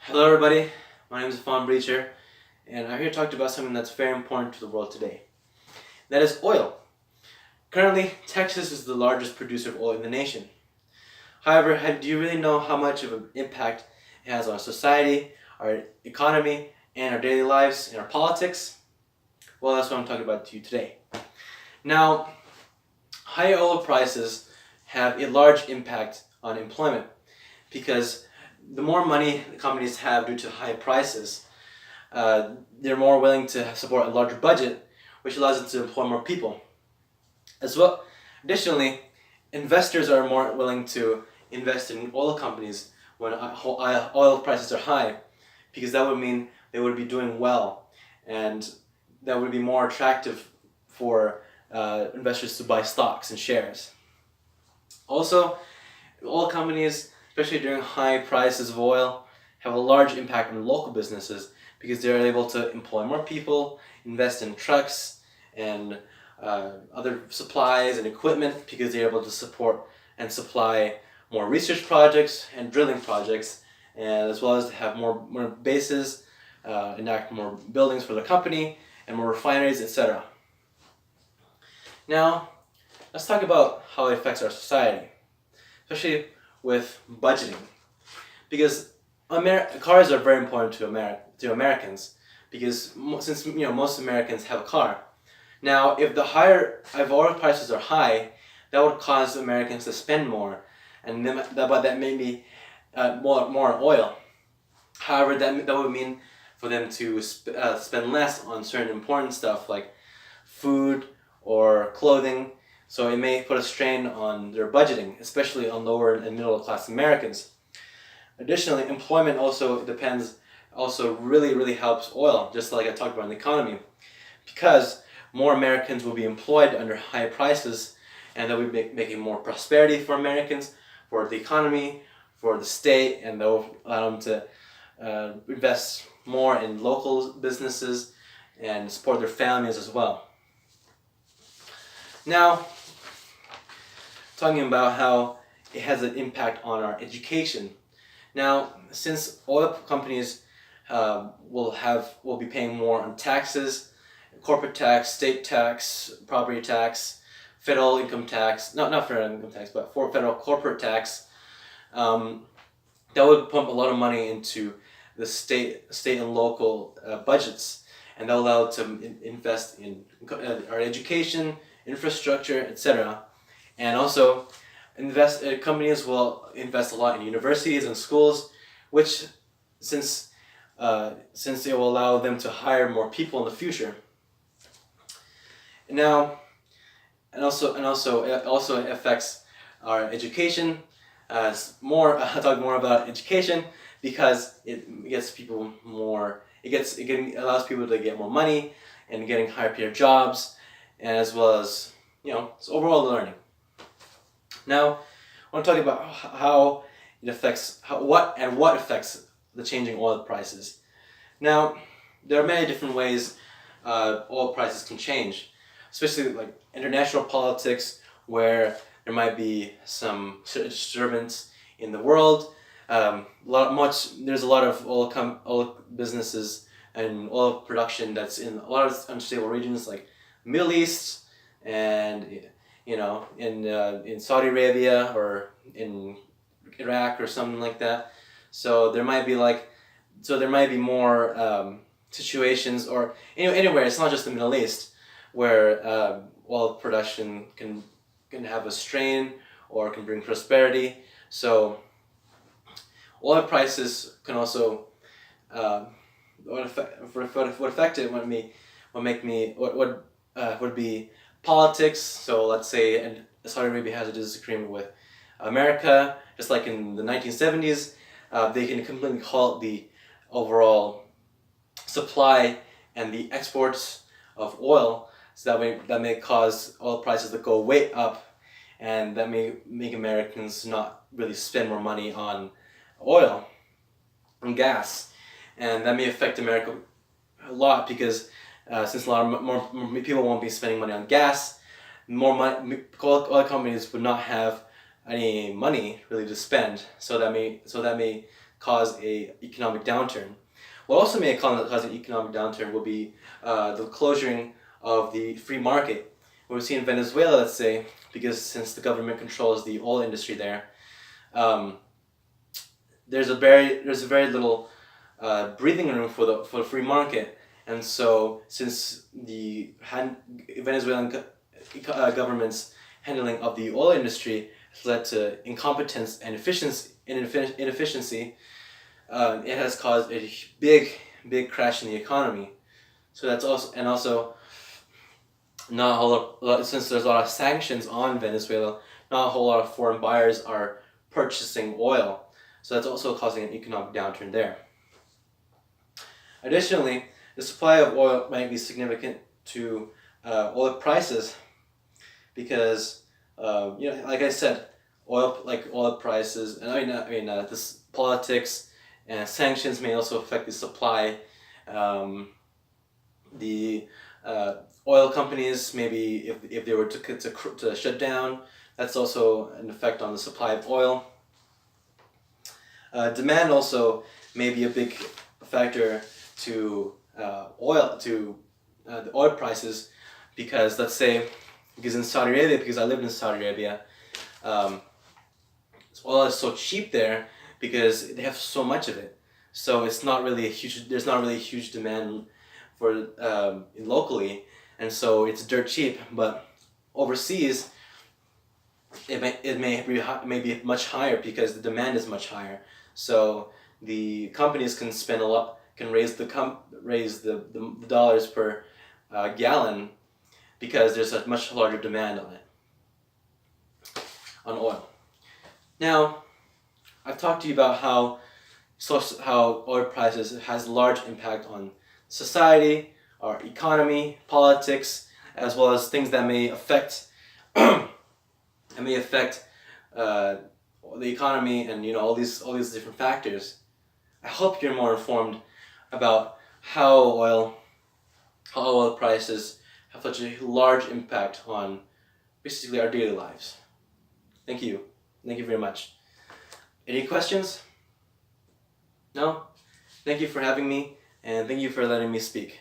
Hello everybody, my name is Affan Breacher, and I'm here to talk about something that's very important to the world today. That is oil. Currently, Texas is the largest producer of oil in the nation. However, do you really know how much of an impact it has on our society, our economy, and our daily lives and our politics? Well, that's what I'm talking about to you today. Now, higher oil prices have a large impact on employment because the more money the companies have due to high prices, they're more willing to support a larger budget, which allows them to employ more people. As well, additionally, investors are more willing to invest in oil companies when oil prices are high, because that would mean they would be doing well, and that would be more attractive for investors to buy stocks and shares. Also, oil companies, especially during high prices of oil, have a large impact on local businesses because they're able to employ more people, invest in trucks and other supplies and equipment because they're able to support and supply more research projects and drilling projects, and as well as to have more bases, enact more buildings for the company and more refineries, etc. Now, let's talk about how it affects our society, especially with budgeting, because cars are very important to Americans, because since most Americans have a car. Now, if oil prices are high, that would cause Americans to spend more, and that may be more on oil. However, that would mean for them to spend less on certain important stuff like food or clothing. So it may put a strain on their budgeting, especially on lower and middle class Americans. Additionally, employment also really helps oil, just like I talked about in the economy, because more Americans will be employed under high prices, and that will be making more prosperity for Americans, for the economy, for the state, and that will allow them to invest more in local businesses and support their families as well. Now, talking about how it has an impact on our education. Now, since oil companies will be paying more on taxes, corporate tax, state tax, property tax, federal income tax, not federal income tax, but for federal corporate tax, that would pump a lot of money into the state and local budgets, and that will allow to invest in our education, infrastructure, etc. And also, companies will invest a lot in universities and schools, which since it will allow them to hire more people in the future. Now, it also affects our education. I'll talk more about education because it gets people more. It allows people to get more money and getting higher paid jobs, and as well as it's overall learning. Now, I want to talk about how it affects what affects the changing oil prices. Now, there are many different ways oil prices can change, especially like international politics, where there might be some disturbance in the world. There's a lot of oil businesses and oil production that's in a lot of unstable regions like Middle East and in Saudi Arabia or in Iraq or something like that. So there might be more situations, or anywhere. It's not just the Middle East where oil production can have a strain or can bring prosperity. So oil prices can also would be politics. So let's say Saudi Arabia has a disagreement with America, just like in the 1970s, they can completely halt the overall supply and the exports of oil. So that may cause oil prices to go way up, and that may make Americans not really spend more money on oil and gas, and that may affect America a lot because since a lot more people won't be spending money on gas, oil companies would not have any money really to spend. So that may cause a economic downturn. What also may cause an economic downturn will be the closing of the free market. What we see in Venezuela, let's say, because since the government controls the oil industry there, there's a very little breathing room for the free market, and so since the Venezuelan government's handling of the oil industry has led to incompetence and inefficiency, it has caused a big crash in the economy. So that's also not a whole lot, since there's a lot of sanctions on Venezuela, not a whole lot of foreign buyers are purchasing oil. So that's also causing an economic downturn there. Additionally, the supply of oil might be significant to oil prices because, like I said, oil prices, and this politics and sanctions may also affect the supply. The oil companies, maybe if they were to shut down, that's also an effect on the supply of oil. Demand also may be a big factor to the oil prices, because let's say, because I lived in Saudi Arabia, oil is so cheap there because they have so much of it. So there's not really a huge demand for locally, and so it's dirt cheap. But overseas, it may be much higher because the demand is much higher. So the companies can spend a lot, can raise the dollars per gallon, because there's a much larger demand on oil. Now, I've talked to you about how oil prices has a large impact on society, our economy, politics, as well as things that may affect the economy, and all these different factors. I hope you're more informed about how oil prices have such a large impact on basically our daily lives. Thank you very much. Any questions? No? Thank you for having me, and thank you for letting me speak.